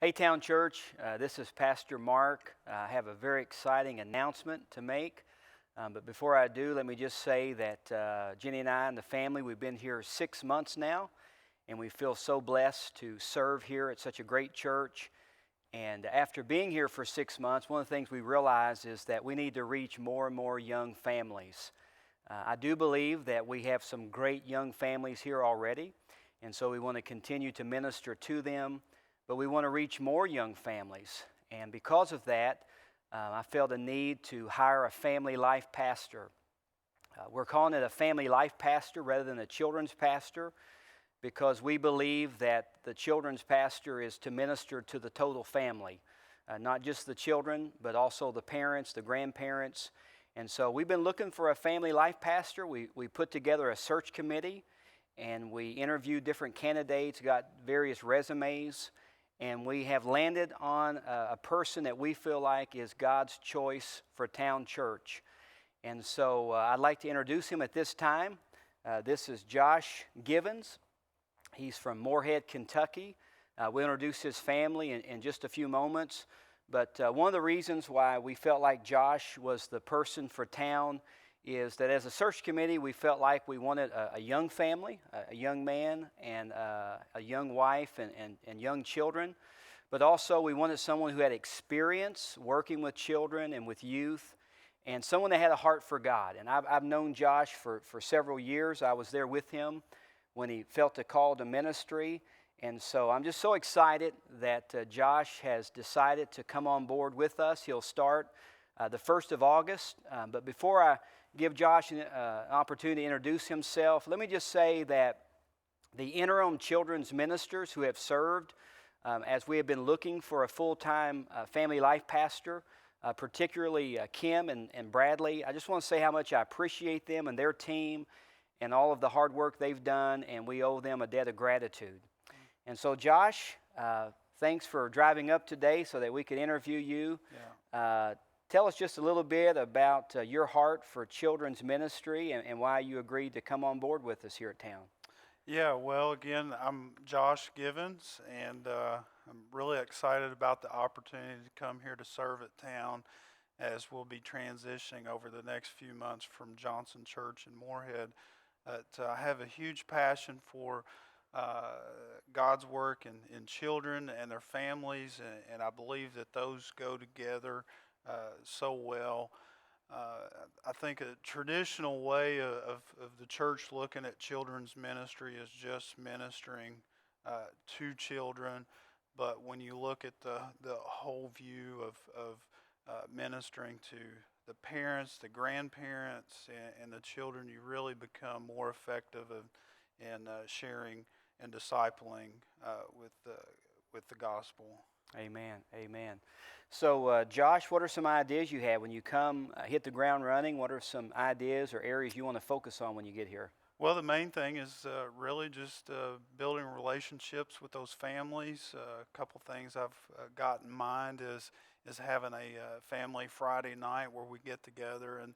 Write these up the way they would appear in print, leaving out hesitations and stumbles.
Hey Town Church, this is Pastor Mark. I have a very exciting announcement to make. But before I do, let me just say that Jenny and I and the family, we've been here 6 months now, and we feel so blessed to serve here at such a great church. And after being here for 6 months, one of the things we realize is that we need to reach more and more young families. I do believe that we have some great young families here already, and so we want to continue to minister to them. But we want to reach more young families. And because of that, I felt a need to hire a family life pastor. We're calling it a family life pastor rather than a children's pastor because we believe that the children's pastor is to minister to the total family, not just the children, but also the parents, the grandparents. And so we've been looking for a family life pastor. We put together a search committee, and we interviewed different candidates, got various resumes. And we have landed on a person that we feel like is God's choice for Town Church. And so I'd like to introduce him at this time. This is Josh Givens. He's from Moorhead, Kentucky. We'll introduce his family in just a few moments. But one of the reasons why we felt like Josh was the person for Town is that as a search committee, we felt like we wanted a young family, a young man and a young wife and young children. But also we wanted someone who had experience working with children and with youth, and someone that had a heart for God. And I've known Josh for several years. I was there with him when he felt a call to ministry. And so I'm just so excited that Josh has decided to come on board with us. He'll start the 1st of August. But before I give Josh an opportunity to introduce himself, let me just say that the interim children's ministers who have served as we have been looking for a full-time family life pastor, particularly Kim and Bradley, I just want to say how much I appreciate them and their team and all of the hard work they've done, and we owe them a debt of gratitude. And so Josh, thanks for driving up today so that we could interview you. Yeah. Tell us just a little bit about your heart for children's ministry and why you agreed to come on board with us here at Town. Yeah, well, again, I'm Josh Givens, and I'm really excited about the opportunity to come here to serve at Town as we'll be transitioning over the next few months from Johnson Church in Moorhead. I have a huge passion for God's work in children and their families, and I believe that those go together so well. I think a traditional way of the church looking at children's ministry is just ministering to children, but when you look at the whole view of ministering to the parents, the grandparents, and the children, you really become more effective in sharing and discipling with the gospel. Amen. Amen. So, Josh, what are some ideas you have when you come hit the ground running? What are some ideas or areas you want to focus on when you get here? Well, the main thing is really just building relationships with those families. A couple things I've got in mind is having a family Friday night where we get together and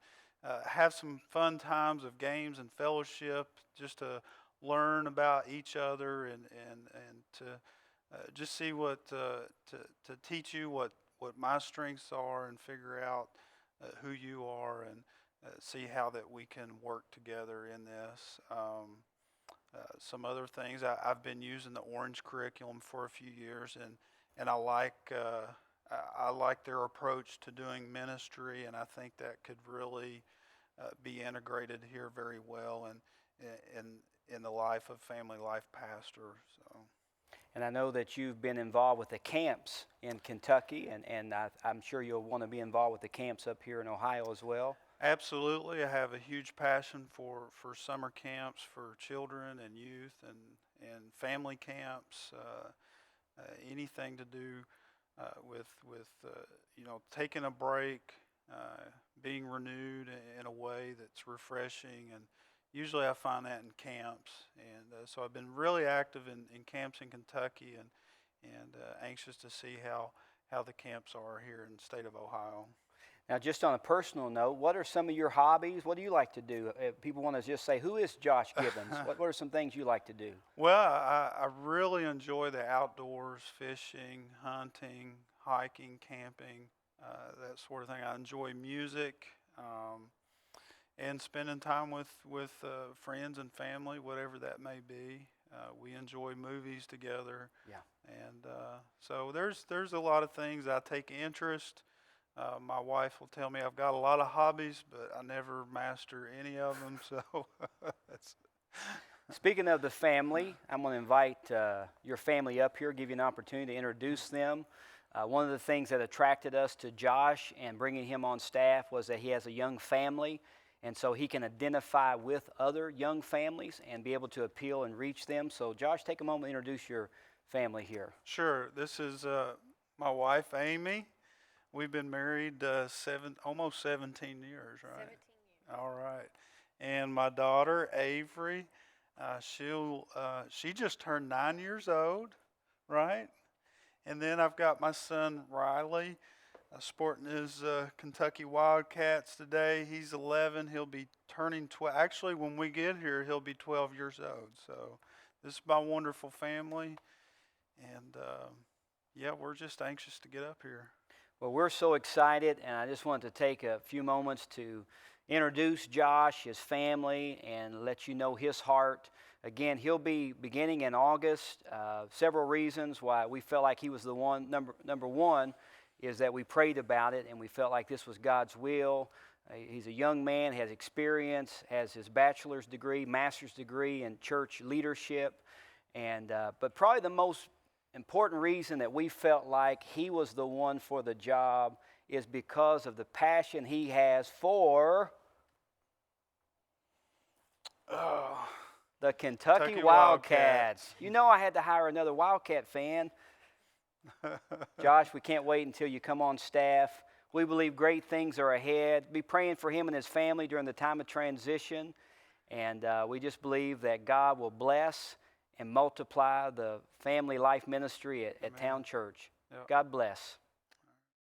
have some fun times of games and fellowship, just to learn about each other and to just see what to teach you what my strengths are and figure out who you are and see how that we can work together in this. Some other things, I've been using the Orange curriculum for a few years, and I like their approach to doing ministry, and I think that could really be integrated here very well and in the life of family life pastor. So. And I know that you've been involved with the camps in Kentucky, and I'm sure you'll want to be involved with the camps up here in Ohio as well. Absolutely. I have a huge passion for summer camps for children and youth and family camps, anything to do with taking a break, being renewed in a way that's refreshing, and usually I find that in camps, and so I've been really active in camps in Kentucky and anxious to see how the camps are here in the state of Ohio. Now, just on a personal note, what are some of your hobbies? What do you like to do? If people want to just say, who is Josh Givens? What are some things you like to do? Well, I really enjoy the outdoors, fishing, hunting, hiking, camping, that sort of thing. I enjoy music, and spending time with friends and family, whatever that may be. We enjoy movies together. Yeah. And so there's a lot of things I take interest. My wife will tell me I've got a lot of hobbies, but I never master any of them. So that's Speaking of the family, I'm going to invite your family up here, give you an opportunity to introduce them. One of the things that attracted us to Josh and bringing him on staff was that he has a young family, and so he can identify with other young families and be able to appeal and reach them. So, Josh, take a moment to introduce your family here. sure. This is my wife, Amy. We've been married almost 17 years, right? 17 years. All right. And my daughter, Avery, she just turned 9 years old, right? And then I've got my son, Riley, sporting his Kentucky Wildcats today. He's 11. He'll be turning 12. Actually, when we get here, he'll be 12 years old. So this is my wonderful family. And yeah, we're just anxious to get up here. Well, we're so excited, and I just wanted to take a few moments to introduce Josh, his family, and let you know his heart. Again, he'll be beginning in August. Several reasons why we felt like he was the one. Number one is that we prayed about it, and we felt like this was God's will. He's a young man, has experience, has his bachelor's degree, master's degree in church leadership, and but probably the most important reason that we felt like he was the one for the job is because of the passion he has for the Kentucky Wildcats. You know I had to hire another Wildcat fan. Josh, we can't wait until you come on staff. We believe great things are ahead. Be praying for him and his family during the time of transition. And we just believe that God will bless and multiply the family life ministry at Town Church. Yep. God bless.